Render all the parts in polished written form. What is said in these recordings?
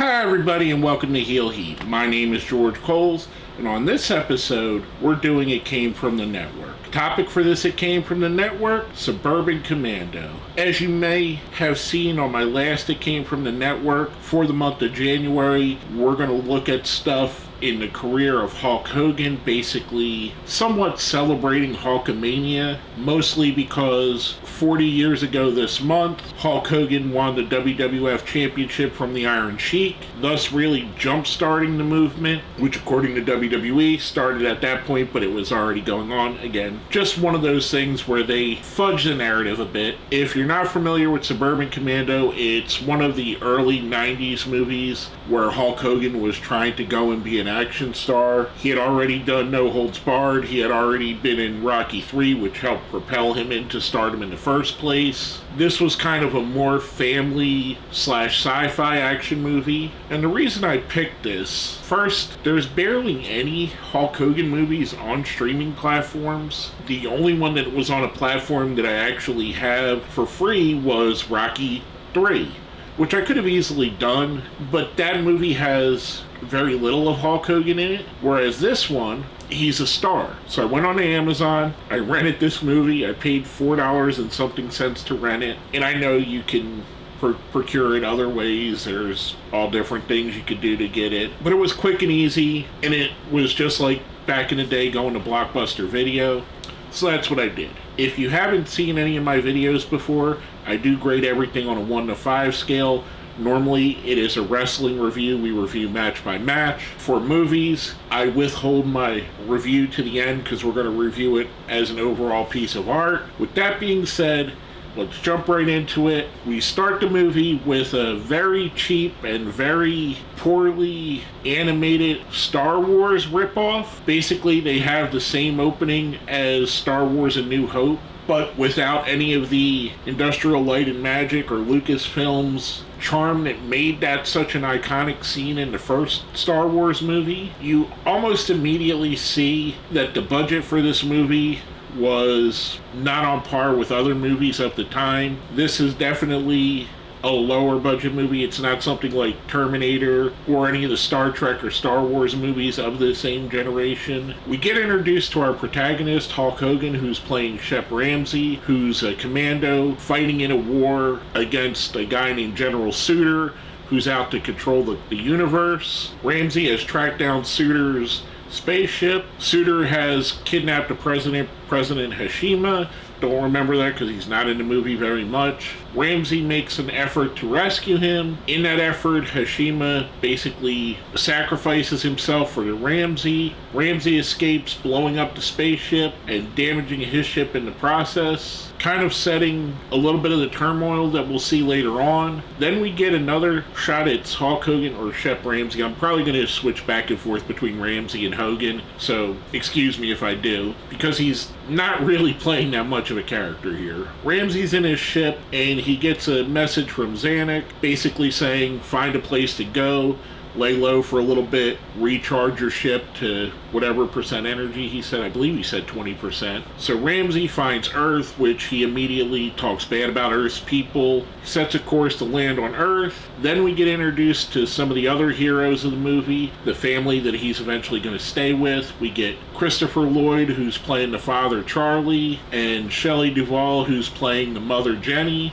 Hi everybody and welcome to Heel Heat. My name is George Coles, and on this episode we're doing It Came From the Network. Topic for this It Came From the Network, Suburban Commando. As you may have seen on my last It Came From the Network, for the month of January, we're going to look at stuff in the career of Hulk Hogan, basically somewhat celebrating Hulkamania, mostly because 40 years ago this month, Hulk Hogan won the WWF Championship from the Iron Sheik, thus really jump-starting the movement, which according to WWE started at that point, but it was already going on. Again, just one of those things where they fudge the narrative a bit. If you're not familiar with Suburban Commando, it's one of the early 90s movies where Hulk Hogan was trying to go and be an action star. He had already done No Holds Barred. He had already been in Rocky III, which helped propel him into stardom in the first place. This was kind of a more family/sci-fi action movie. And the reason I picked this, first, there's barely any Hulk Hogan movies on streaming platforms. The only one that was on a platform that I actually have for free was Rocky III, which I could have easily done, but that movie has very little of Hulk Hogan in it, whereas this one, he's a star. So I went on to Amazon, I rented this movie, I paid $4 and something cents to rent it, and I know you can procure it other ways. There's all different things you could do to get it, but it was quick and easy, and it was just like back in the day going to Blockbuster Video. So that's what I did. If you haven't seen any of my videos before, I do grade everything on a 1 to 5 scale. Normally, it is a wrestling review. We review match by match. For movies, I withhold my review to the end because we're going to review it as an overall piece of art. With that being said, let's jump right into it. We start the movie with a very cheap and very poorly animated Star Wars ripoff. Basically, they have the same opening as Star Wars A New Hope, but without any of the Industrial Light and Magic or Lucasfilm's charm that made that such an iconic scene in the first Star Wars movie. You almost immediately see that the budget for this movie was not on par with other movies of the time. This is definitely a lower budget movie. It's not something like Terminator or any of the Star Trek or Star Wars movies of the same generation. We get introduced to our protagonist, Hulk Hogan, who's playing Shep Ramsey, who's a commando fighting in a war against a guy named General Suter, who's out to control the universe. Ramsey has tracked down Suter's spaceship. Suter has kidnapped the President Hashima. Don't remember that because he's not in the movie very much. Ramsey makes an effort to rescue him. In that effort, Hashima basically sacrifices himself for the Ramsey. Ramsey escapes, blowing up the spaceship and damaging his ship in the process, kind of setting a little bit of the turmoil that we'll see later on. Then we get another shot at Hulk Hogan or Shep Ramsey. I'm probably going to switch back and forth between Ramsey and Hogan, so excuse me if I do, because he's not really playing that much of a character here. Ramsey's in his ship and he gets a message from Zanuck basically saying find a place to go, lay low for a little bit, recharge your ship to whatever percent energy he said. I believe he said 20%. So Ramsey finds Earth, which he immediately talks bad about Earth's people, sets a course to land on Earth. Then we get introduced to some of the other heroes of the movie, the family that he's eventually going to stay with. We get Christopher Lloyd, who's playing the father Charlie, and Shelley Duvall, who's playing the mother Jenny.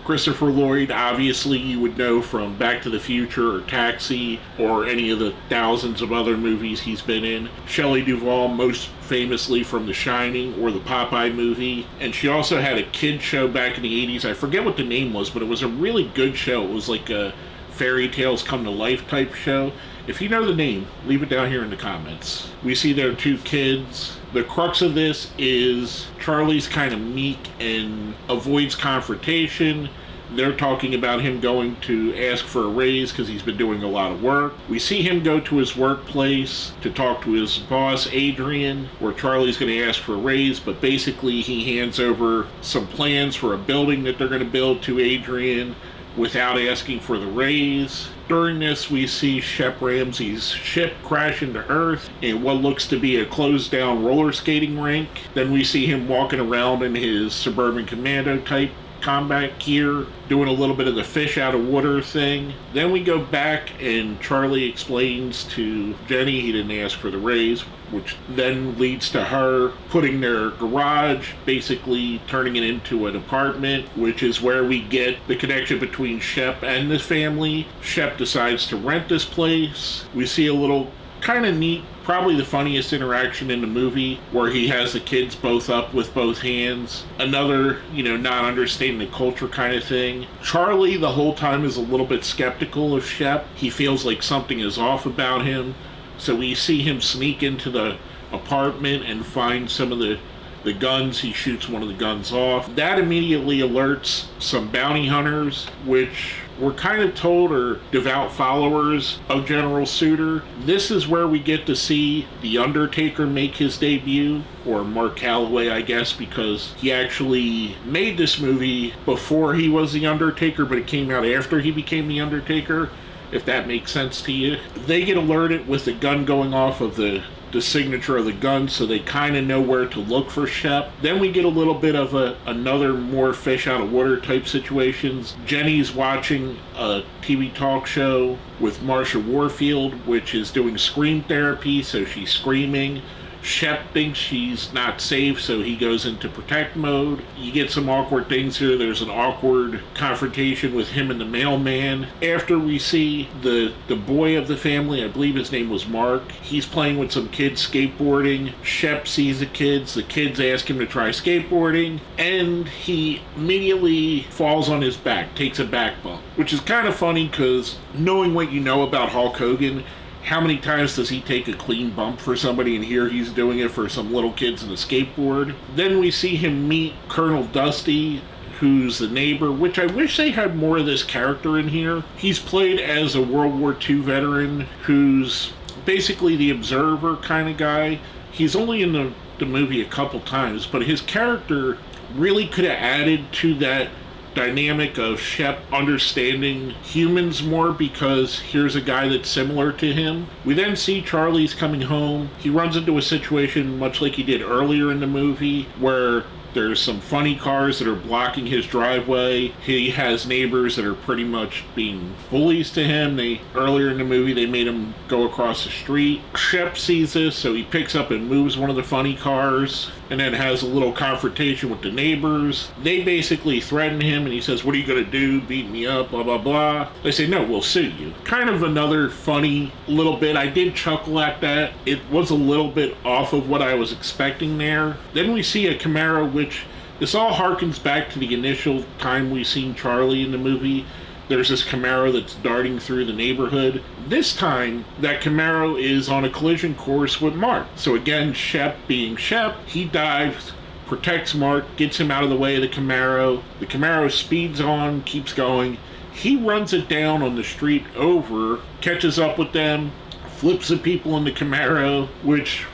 Christopher Lloyd, obviously you would know from Back to the Future or Taxi or any of the thousands of other movies he's been in. Shelley Duvall, most famously from The Shining or the Popeye movie. And she also had a kid show back in the 80s. I forget what the name was, but it was a really good show. It was like a fairy tales come to life type show. If you know the name, leave it down here in the comments. We see their two kids. The crux of this is Charlie's kind of meek and avoids confrontation. They're talking about him going to ask for a raise because he's been doing a lot of work. We see him go to his workplace to talk to his boss, Adrian, where Charlie's going to ask for a raise, but basically he hands over some plans for a building that they're going to build to Adrian without asking for the raise. During this, we see Shep Ramsey's ship crash into Earth in what looks to be a closed-down roller skating rink. Then we see him walking around in his Suburban Commando type combat gear, doing a little bit of the fish out of water thing. Then we go back and Charlie explains to Jenny he didn't ask for the raise, which then leads to her putting their garage, basically turning it into an apartment, which is where we get the connection between Shep and this family. Shep decides to rent this place. We see a little kind of neat, probably the funniest interaction in the movie, where he has the kids both up with both hands. Another, not understanding the culture kind of thing. Charlie the whole time is a little bit skeptical of Shep. He feels like something is off about him. So we see him sneak into the apartment and find some of the guns. He shoots one of the guns off. That immediately alerts some bounty hunters, which we're kind of told are devout followers of General Suter. This is where we get to see The Undertaker make his debut, or Mark Calloway, I guess, because he actually made this movie before he was The Undertaker, but it came out after he became The Undertaker, if that makes sense to you. They get alerted with the gun going off of the signature of the gun, so they kind of know where to look for Shep. Then we get a little bit of another more fish out of water type situations. Jenny's watching a TV talk show with Marsha Warfield, which is doing scream therapy, so she's screaming. Shep thinks she's not safe, so he goes into protect mode. You get some awkward things here. There's an awkward confrontation with him and the mailman. After we see the boy of the family, I believe his name was Mark, he's playing with some kids skateboarding. Shep sees the kids ask him to try skateboarding, and he immediately falls on his back, takes a back bump, which is kind of funny because knowing what you know about Hulk Hogan, how many times does he take a clean bump for somebody, and here he's doing it for some little kids in a skateboard? Then we see him meet Colonel Dusty, who's the neighbor, which I wish they had more of this character in here. He's played as a World War II veteran who's basically the observer kind of guy. He's only in the movie a couple times, but his character really could have added to that dynamic of Shep understanding humans more, because here's a guy that's similar to him. We then see Charlie's coming home. He runs into a situation much like he did earlier in the movie, where there's some funny cars that are blocking his driveway. He has neighbors that are pretty much being bullies to him. Earlier in the movie, they made him go across the street. Shep sees this, so he picks up and moves one of the funny cars, and then has a little confrontation with the neighbors. They basically threaten him, and he says, "What are you going to do? Beat me up, blah, blah, blah." They say, "No, we'll sue you." Kind of another funny little bit. I did chuckle at that. It was a little bit off of what I was expecting there. Then we see a Camaro, which this all harkens back to the initial time we seen Charlie in the movie. There's this Camaro that's darting through the neighborhood. This time, that Camaro is on a collision course with Mark. So again, Shep being Shep, he dives, protects Mark, gets him out of the way of the Camaro. The Camaro speeds on, keeps going. He runs it down on the street over, catches up with them, flips the people in the Camaro, which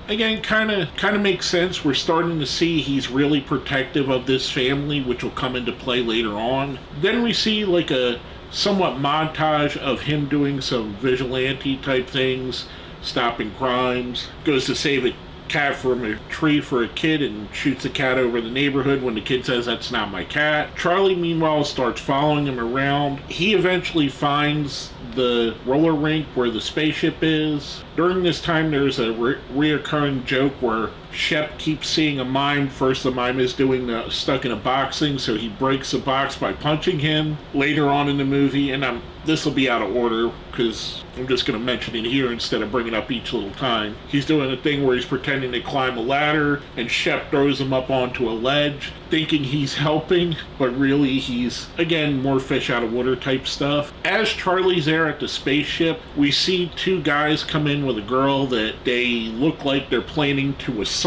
again, kind of makes sense. We're starting to see he's really protective of this family, which will come into play later on. Then we see like a somewhat montage of him doing some vigilante type things, stopping crimes, goes to save a cat from a tree for a kid and shoots the cat over the neighborhood when the kid says, "That's not my cat." Charlie, meanwhile, starts following him around. He eventually finds the roller rink where the spaceship is. During this time, there's a reoccurring joke where Shep keeps seeing a mime. First, the mime is doing the stuck in a box thing, so he breaks the box by punching him. Later on in the movie, and this will be out of order because I'm just going to mention it here instead of bringing up each little time. He's doing a thing where he's pretending to climb a ladder, and Shep throws him up onto a ledge, thinking he's helping, but really he's, again, more fish out of water type stuff. As Charlie's there at the spaceship, we see two guys come in with a girl that they look like they're planning to assault.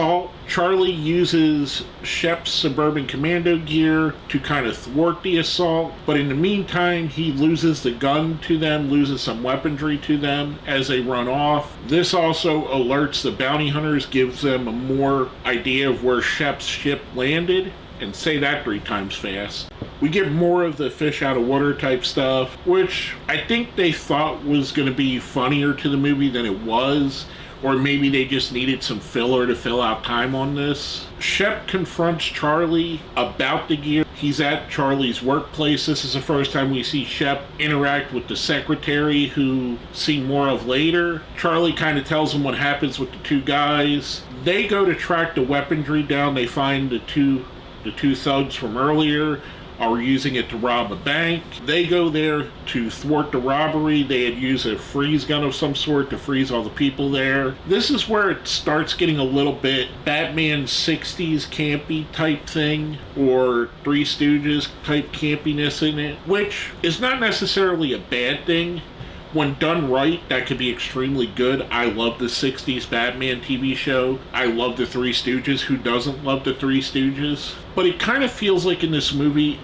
Charlie uses Shep's Suburban Commando gear to kind of thwart the assault, but in the meantime, he loses the gun to them, loses some weaponry to them as they run off. This also alerts the bounty hunters, gives them a more idea of where Shep's ship landed, and say that 3 times fast. We get more of the fish out of water type stuff, which I think they thought was going to be funnier to the movie than it was, or maybe they just needed some filler to fill out time on this. Shep confronts Charlie about the gear. He's at Charlie's workplace. This is the first time we see Shep interact with the secretary, who see more of later. Charlie kind of tells him what happens with the two guys. They go to track the weaponry down. They find the two thugs from earlier are using it to rob a bank. They go there to thwart the robbery. They had used a freeze gun of some sort to freeze all the people there. This is where it starts getting a little bit Batman 60s campy type thing, or Three Stooges type campiness in it, which is not necessarily a bad thing. When done right, that could be extremely good. I love the 60s Batman TV show. I love the Three Stooges. Who doesn't love the Three Stooges? But it kind of feels like in this movie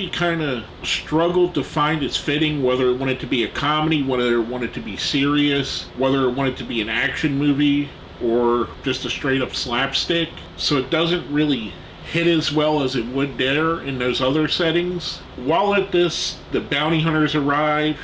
kind of struggled to find its fitting, whether it wanted to be a comedy, whether it wanted to be serious, whether it wanted to be an action movie, or just a straight up slapstick. So it doesn't really hit as well as it would there in those other settings. While at this, the bounty hunters arrive.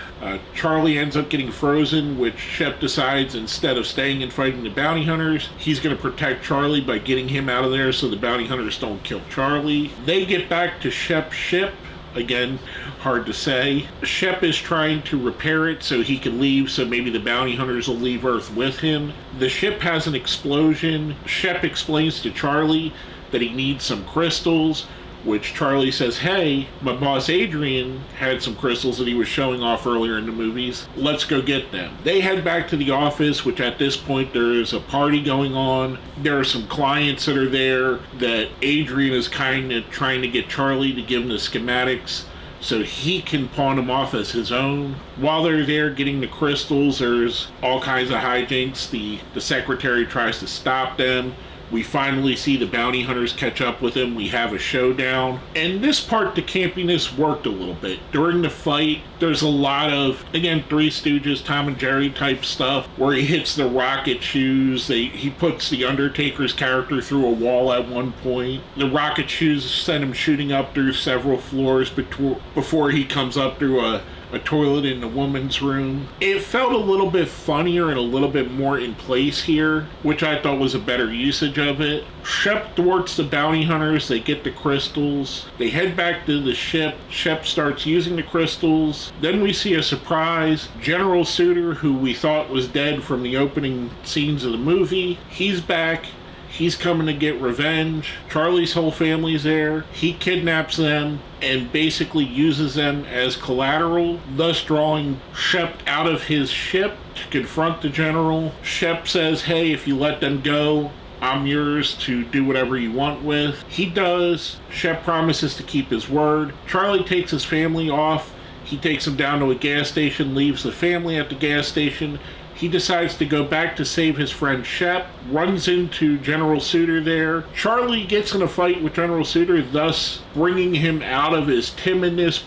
Charlie ends up getting frozen, which Shep decides instead of staying and fighting the bounty hunters, he's going to protect Charlie by getting him out of there so the bounty hunters don't kill Charlie. They get back to Shep's ship. Again, hard to say. Shep is trying to repair it so he can leave, so maybe the bounty hunters will leave Earth with him. The ship has an explosion. Shep explains to Charlie that he needs some crystals, which Charlie says, hey, my boss Adrian had some crystals that he was showing off earlier in the movies. Let's go get them. They head back to the office, which at this point there is a party going on. There are some clients that are there that Adrian is kind of trying to get Charlie to give him the schematics so he can pawn them off as his own. While they're there getting the crystals, there's all kinds of hijinks. The secretary tries to stop them. We finally see the bounty hunters catch up with him. We have a showdown. And this part, the campiness worked a little bit. During the fight, there's a lot of, again, Three Stooges, Tom and Jerry type stuff, where he hits the rocket shoes. He puts the Undertaker's character through a wall at one point. The rocket shoes send him shooting up through several floors before he comes up through a toilet in the woman's room. It felt a little bit funnier and a little bit more in place here, which I thought was a better usage of it. Shep thwarts the bounty hunters. They get the crystals. They head back to the ship. Shep starts using the crystals. Then we see a surprise. General Suter, who we thought was dead from the opening scenes of the movie, he's back. He's coming to get revenge. Charlie's whole family's there. He kidnaps them and basically uses them as collateral, thus drawing Shep out of his ship to confront the general. Shep says, hey, if you let them go, I'm yours to do whatever you want with. He does. Shep promises to keep his word. Charlie takes his family off. He takes them down to a gas station, leaves the family at the gas station. He decides to go back to save his friend Shep, runs into General Suter there. Charlie gets in a fight with General Suter, thus bringing him out of his timidness,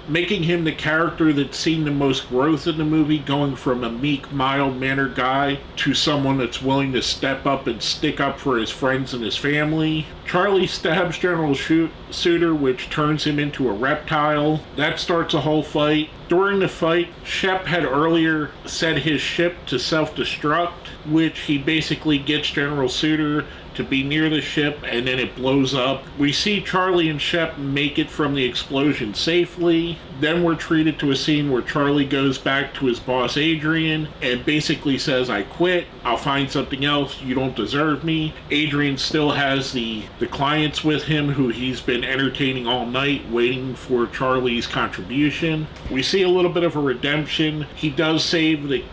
making him the character that's seen the most growth in the movie, going from a meek, mild-mannered guy to someone that's willing to step up and stick up for his friends and his family. Charlie stabs General Suter, which turns him into a reptile. That starts a whole fight. During the fight, Shep had earlier set his ship to self-destruct, which he basically gets General Suter to be near the ship, and then it blows up. We see Charlie and Shep make it from the explosion safely. Then we're treated to a scene where Charlie goes back to his boss Adrian and basically says, I quit, I'll find something else, you don't deserve me. Adrian still has the clients with him who he's been entertaining all night, waiting for Charlie's contribution. We see a little bit of a redemption. He does save the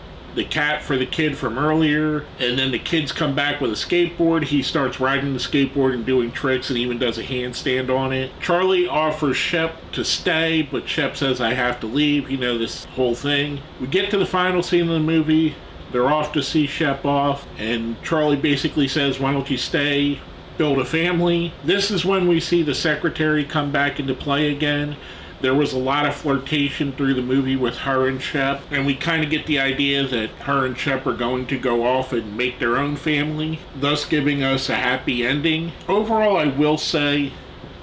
cat for the kid from earlier, and then the kids come back with a skateboard. He starts riding the skateboard and doing tricks and even does a handstand on it. Charlie offers Shep to stay, but Shep says, I have to leave. You know, this whole thing. We get to the final scene of the movie. They're off to see Shep off, and Charlie basically says, why don't you stay, build a family? This is when we see the secretary come back into play again. There was a lot of flirtation through the movie with her and Shep, and we kind of get the idea that her and Shep are going to go off and make their own family, thus giving us a happy ending. Overall, I will say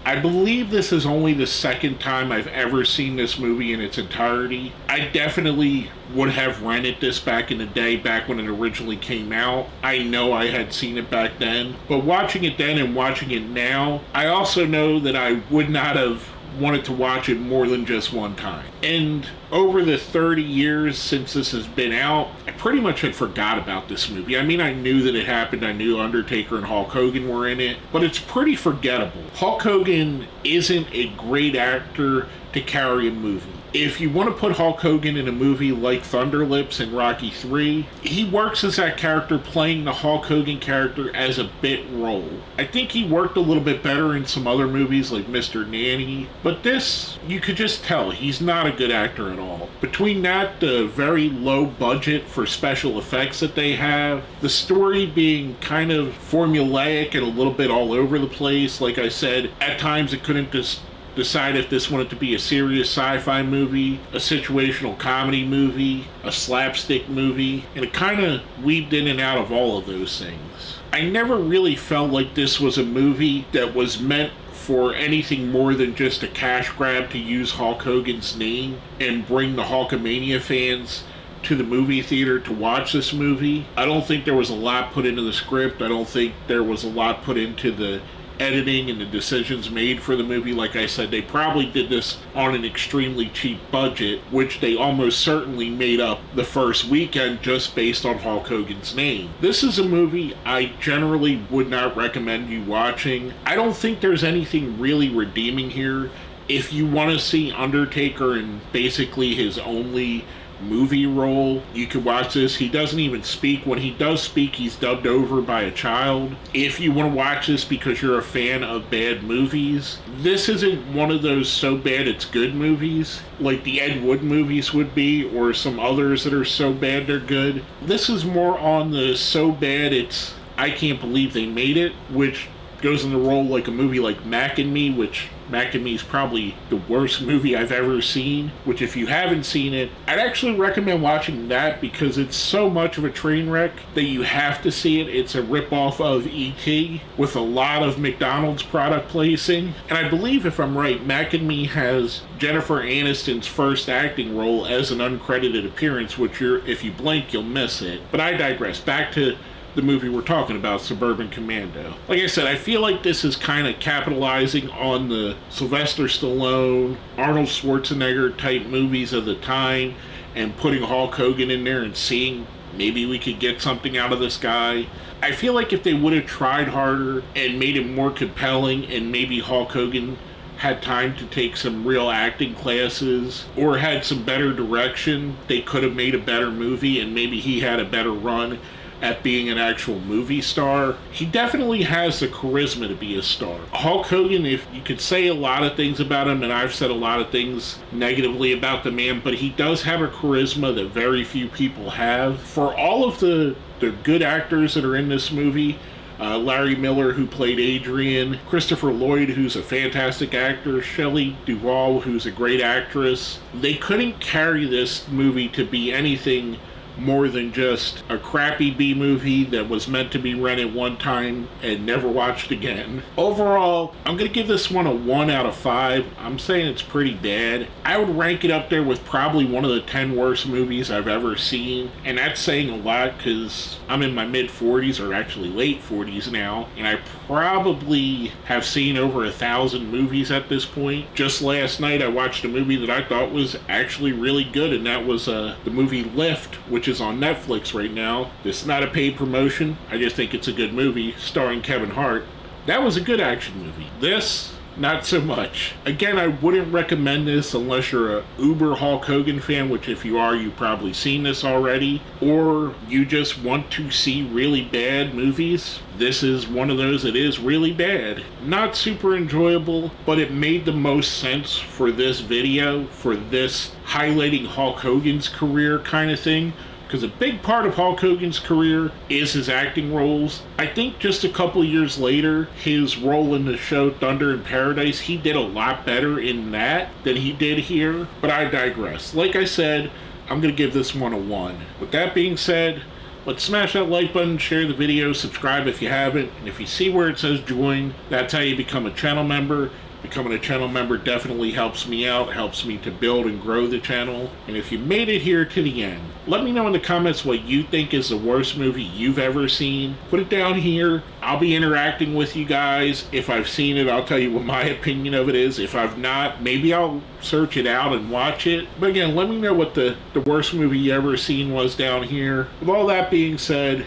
I believe this is only the second time I've ever seen this movie in its entirety. I definitely would have rented this back in the day, back when it originally came out. I know I had seen it back then, but watching it then and watching it now, I also know that I would not have wanted to watch it more than just one time. And over the 30 years since this has been out, I pretty much had forgot about this movie. I mean, I knew that it happened. I knew Undertaker and Hulk Hogan were in it, but it's pretty forgettable. Hulk Hogan isn't a great actor to carry a movie. If you want to put Hulk Hogan in a movie like Thunder Lips and Rocky III, he works as that character, playing the Hulk Hogan character as a bit role. I think he worked a little bit better in some other movies like Mr. Nanny, but this, you could just tell he's not a good actor at all. Between that, the very low budget for special effects that they have, the story being kind of formulaic and a little bit all over the place, like I said, at times it couldn't just decide if this wanted to be a serious sci-fi movie, a situational comedy movie, a slapstick movie, and it kind of weaved in and out of all of those things. I never really felt like this was a movie that was meant for anything more than just a cash grab to use Hulk Hogan's name and bring the Hulkamania fans to the movie theater to watch this movie. I don't think there was a lot put into the script. I don't think there was a lot put into the editing and the decisions made for the movie. Like I said, they probably did this on an extremely cheap budget, which they almost certainly made up the first weekend just based on Hulk Hogan's name. This is a movie I generally would not recommend you watching. I don't think there's anything really redeeming here. If you want to see Undertaker in basically his only movie role, you could watch this. He doesn't even speak. When he does speak, he's dubbed over by a child. If you want to watch this because you're a fan of bad movies, this isn't one of those so bad it's good movies like the Ed Wood movies would be, or some others that are so bad they're good. This is more on the so bad it's I can't believe they made it, which goes in the role like a movie like Mac and Me, which Mac and Me is probably the worst movie I've ever seen, which if you haven't seen it, I'd actually recommend watching that because it's so much of a train wreck that you have to see it. It's a ripoff of E.T. with a lot of McDonald's product placing. And I believe, if I'm right, Mac and Me has Jennifer Aniston's first acting role as an uncredited appearance, which if you blink, you'll miss it. But I digress. Back to the movie we're talking about, Suburban Commando. Like I said, I feel like this is kind of capitalizing on the Sylvester Stallone, Arnold Schwarzenegger type movies of the time and putting Hulk Hogan in there and seeing maybe we could get something out of this guy. I feel like if they would have tried harder and made it more compelling, and maybe Hulk Hogan had time to take some real acting classes or had some better direction, they could have made a better movie, and maybe he had a better run at being an actual movie star. He definitely has the charisma to be a star. Hulk Hogan, if you could say a lot of things about him, and I've said a lot of things negatively about the man, but he does have a charisma that very few people have. For all of the good actors that are in this movie, Larry Miller, who played Adrian, Christopher Lloyd, who's a fantastic actor, Shelley Duvall, who's a great actress, they couldn't carry this movie to be anything more than just a crappy B movie that was meant to be rented one time and never watched again. Overall, I'm going to give this one a 1 out of 5. I'm saying it's pretty bad. I would rank it up there with probably one of the 10 worst movies I've ever seen, and that's saying a lot because I'm in my mid-40s, or actually late 40s now, and I probably have seen over 1,000 movies at this point. Just last night I watched a movie that I thought was actually really good, and that was the movie Lift, which is on Netflix right now. This is not a paid promotion. I just think it's a good movie starring Kevin Hart. That was a good action movie. This, not so much. Again, I wouldn't recommend this unless you're a uber Hulk Hogan fan, which if you are, you've probably seen this already, or you just want to see really bad movies. This is one of those that is really bad. Not super enjoyable, but it made the most sense for this video, for this highlighting Hulk Hogan's career kind of thing. Because a big part of Hulk Hogan's career is his acting roles. I think just a couple years later, his role in the show Thunder in Paradise, he did a lot better in that than he did here. But I digress. Like I said, I'm going to give this one a 1. With that being said, let's smash that like button, share the video, subscribe if you haven't, and if you see where it says join, that's how you become a channel member. Becoming a channel member definitely helps me out, helps me to build and grow the channel. And if you made it here to the end, let me know in the comments what you think is the worst movie you've ever seen. Put it down here. I'll be interacting with you guys. If I've seen it, I'll tell you what my opinion of it is. If I've not, maybe I'll search it out and watch it. But again, let me know what the worst movie you ever seen was down here. With all that being said,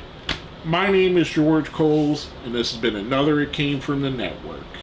my name is George Coles, and this has been another It Came From the Network.